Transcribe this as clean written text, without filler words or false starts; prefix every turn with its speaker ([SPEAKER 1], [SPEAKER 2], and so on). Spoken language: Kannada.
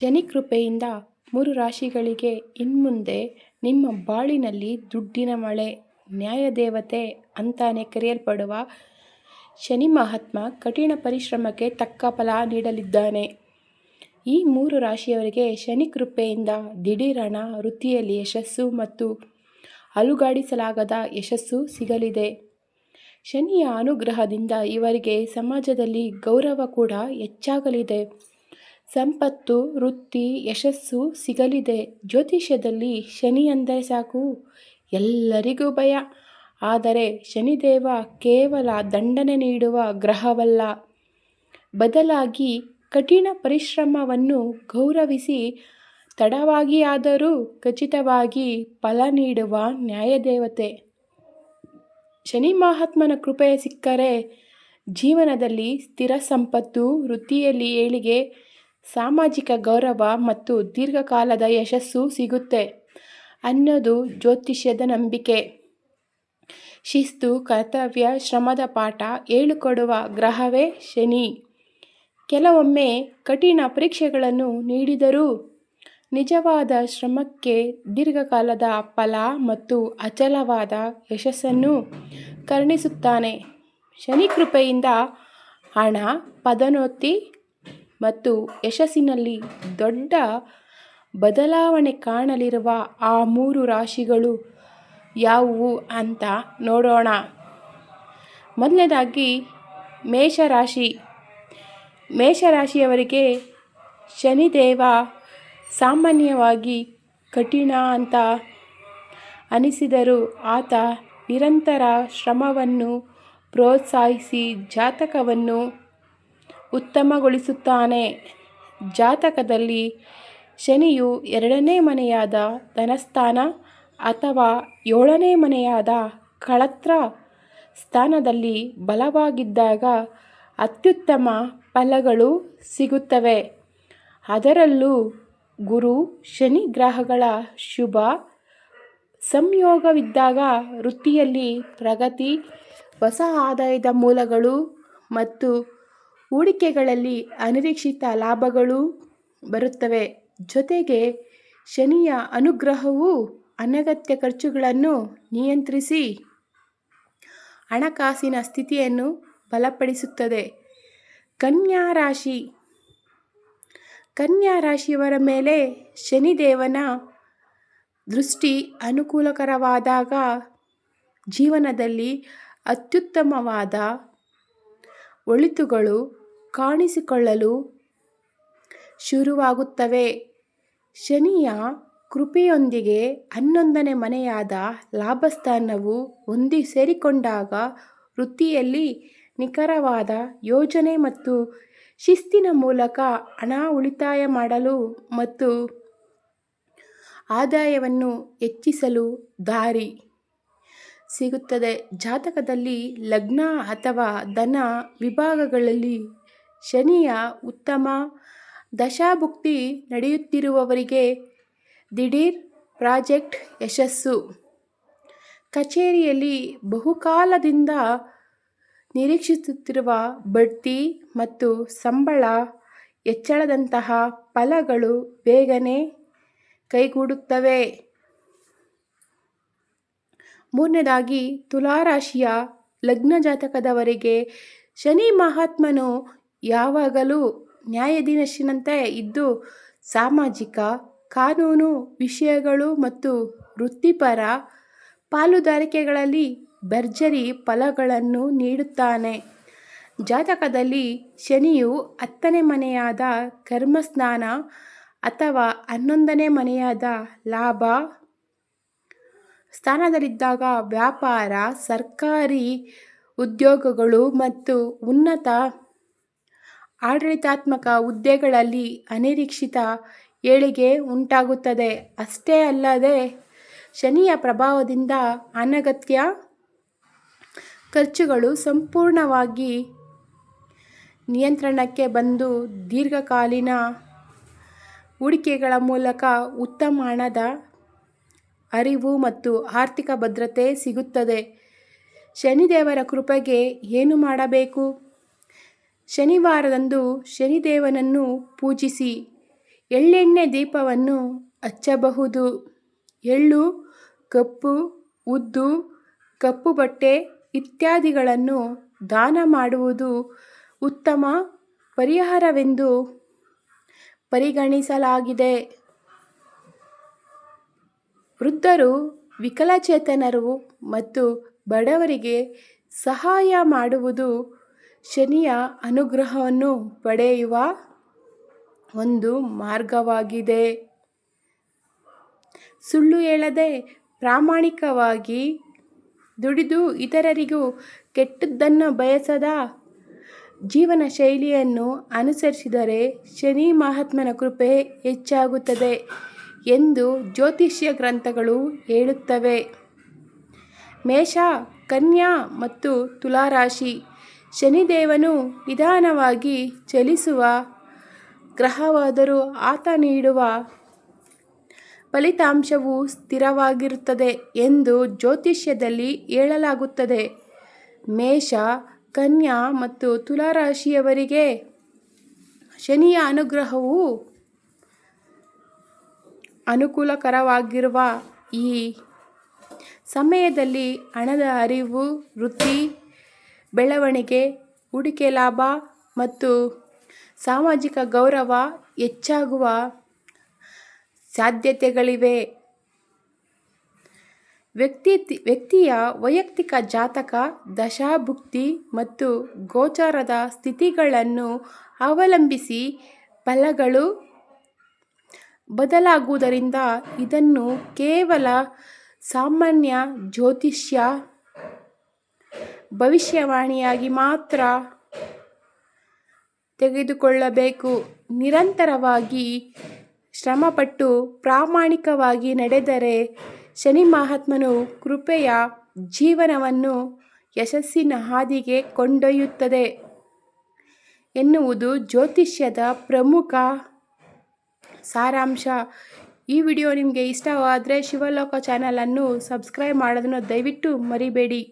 [SPEAKER 1] ಶನಿ ಕೃಪೆಯಿಂದ 3 ರಾಶಿಗಳಿಗೆ ಇನ್ಮುಂದೆ ನಿಮ್ಮ ಬಾಳಿನಲ್ಲಿ ದುಡ್ಡಿನ ಮಳೆ, ನ್ಯಾಯದೇವತೆ ಅಂತಾನೆ ಕರೆಯಲ್ಪಡುವ ಶನಿ ಮಹಾತ್ಮ ಕಠಿಣ ಪರಿಶ್ರಮಕ್ಕೆ ತಕ್ಕ ಫಲ ನೀಡಲಿದ್ದಾನೆ. ಈ 3 ರಾಶಿಯವರಿಗೆ ಶನಿ ಕೃಪೆಯಿಂದ ದಿಢೀರ್ ಹಣ, ವೃತ್ತಿಯಲ್ಲಿ ಯಶಸ್ಸು ಮತ್ತು ಅಲುಗಾಡಿಸಲಾಗದ ಯಶಸ್ಸು ಸಿಗಲಿದೆ. ಶನಿಯ ಅನುಗ್ರಹದಿಂದ ಇವರಿಗೆ ಸಮಾಜದಲ್ಲಿ ಗೌರವ ಕೂಡ ಹೆಚ್ಚಾಗಲಿದೆ. ಸಂಪತ್ತು, ವೃತ್ತಿ, ಯಶಸ್ಸು ಸಿಗಲಿದೆ. ಜ್ಯೋತಿಷ್ಯದಲ್ಲಿ ಶನಿ ಅಂದರೆ ಸಾಕು ಎಲ್ಲರಿಗೂ ಭಯ. ಆದರೆ ಶನಿದೇವ ಕೇವಲ ದಂಡನೆ ನೀಡುವ ಗ್ರಹವಲ್ಲ, ಬದಲಾಗಿ ಕಠಿಣ ಪರಿಶ್ರಮವನ್ನು ಗೌರವಿಸಿ ತಡವಾಗಿಯಾದರೂ ಖಚಿತವಾಗಿ ಫಲ ನೀಡುವ ನ್ಯಾಯದೇವತೆ. ಶನಿ ಮಹಾತ್ಮನ ಕೃಪೆ ಸಿಕ್ಕರೆ ಜೀವನದಲ್ಲಿ ಸ್ಥಿರ ಸಂಪತ್ತು, ವೃತ್ತಿಯಲ್ಲಿ ಏಳಿಗೆ, ಸಾಮಾಜಿಕ ಗೌರವ ಮತ್ತು ದೀರ್ಘಕಾಲದ ಯಶಸ್ಸು ಸಿಗುತ್ತೆ ಅನ್ನೋದು ಜ್ಯೋತಿಷ್ಯದ ನಂಬಿಕೆ. ಶಿಸ್ತು, ಕರ್ತವ್ಯ, ಶ್ರಮದ ಪಾಠ ಹೇಳಿಕೊಡುವ ಗ್ರಹವೇ ಶನಿ. ಕೆಲವೊಮ್ಮೆ ಕಠಿಣ ಪರೀಕ್ಷೆಗಳನ್ನು ನೀಡಿದರೂ ನಿಜವಾದ ಶ್ರಮಕ್ಕೆ ದೀರ್ಘಕಾಲದ ಫಲ ಮತ್ತು ಅಚಲವಾದ ಯಶಸ್ಸನ್ನು ಕರುಣಿಸುತ್ತಾನೆ. ಶನಿ ಕೃಪೆಯಿಂದ ಹಣ, ಪದೋನ್ನತಿ ಮತ್ತು ಯಶಸ್ಸಿನಲ್ಲಿ ದೊಡ್ಡ ಬದಲಾವಣೆ ಕಾಣಲಿರುವ ಆ 3 ರಾಶಿಗಳು ಯಾವುವು ಅಂತ ನೋಡೋಣ. ಮೊದಲನೇದಾಗಿ ಮೇಷರಾಶಿ. ಮೇಷರಾಶಿಯವರಿಗೆ ಶನಿದೇವ ಸಾಮಾನ್ಯವಾಗಿ ಕಠಿಣ ಅಂತ ಅನಿಸಿದರೂ ಆತ ನಿರಂತರ ಶ್ರಮವನ್ನು ಪ್ರೋತ್ಸಾಹಿಸಿ ಜಾತಕವನ್ನು ಉತ್ತಮಗೊಳಿಸುತ್ತಾನೆ. ಜಾತಕದಲ್ಲಿ ಶನಿಯು 2ನೇ ಮನೆಯಾದ ಧನಸ್ಥಾನ ಅಥವಾ 7ನೇ ಮನೆಯಾದ ಕಳತ್ರ ಸ್ಥಾನದಲ್ಲಿ ಬಲವಾಗಿದ್ದಾಗ ಅತ್ಯುತ್ತಮ ಫಲಗಳು ಸಿಗುತ್ತವೆ. ಅದರಲ್ಲೂ ಗುರು, ಶನಿ ಗ್ರಹಗಳ ಶುಭ ಸಂಯೋಗವಿದ್ದಾಗ ವೃತ್ತಿಯಲ್ಲಿ ಪ್ರಗತಿ, ಹೊಸ ಆದಾಯದ ಮೂಲಗಳು ಮತ್ತು ಹೂಡಿಕೆಗಳಲ್ಲಿ ಅನಿರೀಕ್ಷಿತ ಲಾಭಗಳು ಬರುತ್ತವೆ. ಜೊತೆಗೆ ಶನಿಯ ಅನುಗ್ರಹವು ಅನಗತ್ಯ ಖರ್ಚುಗಳನ್ನು ನಿಯಂತ್ರಿಸಿ ಹಣಕಾಸಿನ ಸ್ಥಿತಿಯನ್ನು ಬಲಪಡಿಸುತ್ತದೆ. ಕನ್ಯಾ ರಾಶಿ. ಕನ್ಯಾ ರಾಶಿಯವರ ಮೇಲೆ ಶನಿದೇವನ ದೃಷ್ಟಿ ಅನುಕೂಲಕರವಾದಾಗ ಜೀವನದಲ್ಲಿ ಅತ್ಯುತ್ತಮವಾದ ಒಳಿತುಗಳು ಕಾಣಿಸಿಕೊಳ್ಳಲು ಶುರುವಾಗುತ್ತವೆ. ಶನಿಯ ಕೃಪೆಯೊಂದಿಗೆ 11ನೇ ಮನೆಯಾದ ಲಾಭಸ್ಥಾನವು ಸೇರಿಕೊಂಡಾಗ ವೃತ್ತಿಯಲ್ಲಿ ನಿಖರವಾದ ಯೋಜನೆ ಮತ್ತು ಶಿಸ್ತಿನ ಮೂಲಕ ಹಣ ಉಳಿತಾಯ ಮಾಡಲು ಮತ್ತು ಆದಾಯವನ್ನು ಹೆಚ್ಚಿಸಲು ದಾರಿ ಸಿಗುತ್ತದೆ. ಜಾತಕದಲ್ಲಿ ಲಗ್ನ ಅಥವಾ ಧನ ವಿಭಾಗಗಳಲ್ಲಿ ಶನಿಯ ಉತ್ತಮ ದಶಾಭುಕ್ತಿ ನಡೆಯುತ್ತಿರುವವರಿಗೆ ದಿಢೀರ್ ಪ್ರಾಜೆಕ್ಟ್ ಯಶಸ್ಸು, ಕಚೇರಿಯಲ್ಲಿ ಬಹುಕಾಲದಿಂದ ನಿರೀಕ್ಷಿಸುತ್ತಿರುವ ಬಡ್ತಿ ಮತ್ತು ಸಂಬಳ ಹೆಚ್ಚಳದಂತಹ ಫಲಗಳು ಬೇಗನೆ ಕೈಗೂಡುತ್ತವೆ. ಮೂರನೇದಾಗಿ ತುಲಾರಾಶಿಯ ಲಗ್ನ ಜಾತಕದವರಿಗೆ ಶನಿ ಮಹಾತ್ಮನು ಯಾವಾಗಲೂ ನ್ಯಾಯಾಧೀಶನಂತೆ ಇದ್ದು ಸಾಮಾಜಿಕ, ಕಾನೂನು ವಿಷಯಗಳು ಮತ್ತು ವೃತ್ತಿಪರ ಪಾಲುದಾರಿಕೆಗಳಲ್ಲಿ ಭರ್ಜರಿ ಫಲಗಳನ್ನು ನೀಡುತ್ತಾನೆ. ಜಾತಕದಲ್ಲಿ ಶನಿಯು 10ನೇ ಮನೆಯಾದ ಕರ್ಮಸ್ಥಾನ ಅಥವಾ 11ನೇ ಮನೆಯಾದ ಲಾಭ ಸ್ಥಾನದಲ್ಲಿದ್ದಾಗ ವ್ಯಾಪಾರ, ಸರ್ಕಾರಿ ಉದ್ಯೋಗಗಳು ಮತ್ತು ಉನ್ನತ ಆಡಳಿತಾತ್ಮಕ ಹುದ್ದೆಗಳಲ್ಲಿ ಅನಿರೀಕ್ಷಿತ ಏಳಿಗೆ ಉಂಟಾಗುತ್ತದೆ. ಅಷ್ಟೇ ಅಲ್ಲದೆ ಶನಿಯ ಪ್ರಭಾವದಿಂದ ಅನಗತ್ಯ ಖರ್ಚುಗಳು ಸಂಪೂರ್ಣವಾಗಿ ನಿಯಂತ್ರಣಕ್ಕೆ ಬಂದು ದೀರ್ಘಕಾಲೀನ ಹೂಡಿಕೆಗಳ ಮೂಲಕ ಉತ್ತಮ ಹಣದ ಹರಿವು ಮತ್ತು ಆರ್ಥಿಕ ಭದ್ರತೆ ಸಿಗುತ್ತದೆ. ಶನಿದೇವರ ಕೃಪೆಗೆ ಏನು ಮಾಡಬೇಕು? ಶನಿವಾರದಂದು ಶನಿದೇವನನ್ನು ಪೂಜಿಸಿ. ಎಳ್ಳೆಣ್ಣೆ ದೀಪವನ್ನು ಹಚ್ಚಬಹುದು. ಎಳ್ಳು, ಕಪ್ಪು, ಉದ್ದು, ಕಪ್ಪು ಬಟ್ಟೆ ಇತ್ಯಾದಿಗಳನ್ನು ದಾನ ಮಾಡುವುದು ಉತ್ತಮ ಪರಿಹಾರವೆಂದು ಪರಿಗಣಿಸಲಾಗಿದೆ. ವೃದ್ಧರು, ವಿಕಲಚೇತನರು ಮತ್ತು ಬಡವರಿಗೆ ಸಹಾಯ ಮಾಡುವುದು ಶನಿಯ ಅನುಗ್ರಹವನ್ನು ಪಡೆಯುವ ಒಂದು ಮಾರ್ಗವಾಗಿದೆ. ಸುಳ್ಳು ಹೇಳದೆ ಪ್ರಾಮಾಣಿಕವಾಗಿ ದುಡಿದು ಇತರರಿಗೂ ಕೆಟ್ಟದ್ದನ್ನು ಬಯಸದ ಜೀವನ ಶೈಲಿಯನ್ನು ಅನುಸರಿಸಿದರೆ ಶನಿ ಮಹಾತ್ಮನ ಕೃಪೆ ಹೆಚ್ಚಾಗುತ್ತದೆ ಎಂದು ಜ್ಯೋತಿಷ್ಯ ಗ್ರಂಥಗಳು ಹೇಳುತ್ತವೆ. ಮೇಷ, ಕನ್ಯಾ ಮತ್ತು ತುಲಾರಾಶಿ. ಶನಿದೇವನು ನಿಧಾನವಾಗಿ ಚಲಿಸುವ ಗ್ರಹವಾದರೂ ಆತ ನೀಡುವ ಫಲಿತಾಂಶವು ಸ್ಥಿರವಾಗಿರುತ್ತದೆ ಎಂದು ಜ್ಯೋತಿಷ್ಯದಲ್ಲಿ ಹೇಳಲಾಗುತ್ತದೆ. ಮೇಷ, ಕನ್ಯಾ ಮತ್ತು ತುಲಾರಾಶಿಯವರಿಗೆ ಶನಿಯ ಅನುಗ್ರಹವು ಅನುಕೂಲಕರವಾಗಿರುವ ಈ ಸಮಯದಲ್ಲಿ ಹಣದ ಹರಿವು, ವೃತ್ತಿ, ಬೆಳವಣಿಗೆ, ಹೂಡಿಕೆ ಲಾಭ ಮತ್ತು ಸಾಮಾಜಿಕ ಗೌರವ ಹೆಚ್ಚಾಗುವ ಸಾಧ್ಯತೆಗಳಿವೆ. ವ್ಯಕ್ತಿಯ ವೈಯಕ್ತಿಕ ಜಾತಕ, ದಶಾಭುಕ್ತಿ ಮತ್ತು ಗೋಚಾರದ ಸ್ಥಿತಿಗಳನ್ನು ಅವಲಂಬಿಸಿ ಫಲಗಳು ಬದಲಾಗುವುದರಿಂದ ಇದನ್ನು ಕೇವಲ ಸಾಮಾನ್ಯ ಜ್ಯೋತಿಷ್ಯ ಭವಿಷ್ಯವಾಣಿಯಾಗಿ ಮಾತ್ರ ತೆಗೆದುಕೊಳ್ಳಬೇಕು. ನಿರಂತರವಾಗಿ ಶ್ರಮಪಟ್ಟು ಪ್ರಾಮಾಣಿಕವಾಗಿ ನಡೆದರೆ ಶನಿ ಮಹಾತ್ಮನು ಕೃಪೆಯ ಜೀವನವನ್ನು ಯಶಸ್ಸಿನ ಹಾದಿಗೆ ಕೊಂಡೊಯ್ಯುತ್ತದೆ ಎನ್ನುವುದು ಜ್ಯೋತಿಷ್ಯದ ಪ್ರಮುಖ ಸಾರಾಂಶ. ಈ ವಿಡಿಯೋ ನಿಮಗೆ ಇಷ್ಟವಾದರೆ ಶಿವಲೋಕ ಚಾನಲನ್ನು ಸಬ್ಸ್ಕ್ರೈಬ್ ಮಾಡೋದನ್ನು ದಯವಿಟ್ಟು ಮರಿಬೇಡಿ.